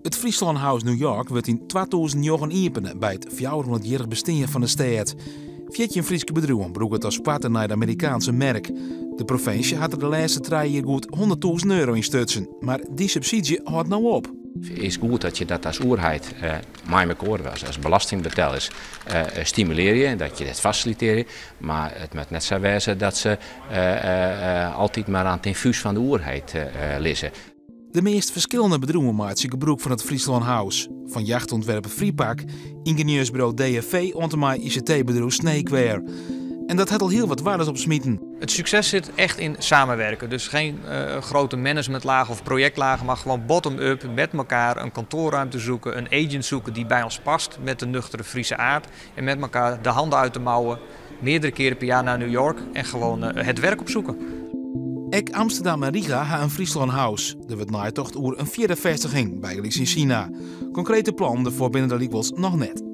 Het Friesland House New York werd in 2009 openen bij het 400-jarig bestaan van de stad. 14 Friese bedrijven broegen het als partner naar het Amerikaanse merk. De provincie had er de laatste 3 jaar goed €100.000 in stutsen, maar die subsidie houdt nou op. Het is goed dat je dat als oerheid met elkaar als belastingbetaler stimuleer je, dat je dat faciliteert, maar het moet net zo wezen dat ze altijd maar aan het infuus van de oerheid lezen. De meest verschillende bedrijven maken gebruik van het Friesland House. Van jachtontwerper Freepak, ingenieursbureau DFV en met ICT-bedrijf Snakeware. En dat had al heel wat waardes op smieten. Het succes zit echt in samenwerken. Dus geen grote managementlaag of projectlagen, maar gewoon bottom-up met elkaar een kantoorruimte zoeken, een agent zoeken die bij ons past met de nuchtere Friese aard. En met elkaar de handen uit de mouwen, meerdere keren per jaar naar New York en gewoon het werk opzoeken. Ook Amsterdam en Riga hebben een Friesland House. Er wordt naaietocht oer een 4e vestiging, bij in China. Concrete plannen voor binnen de Liekels nog net.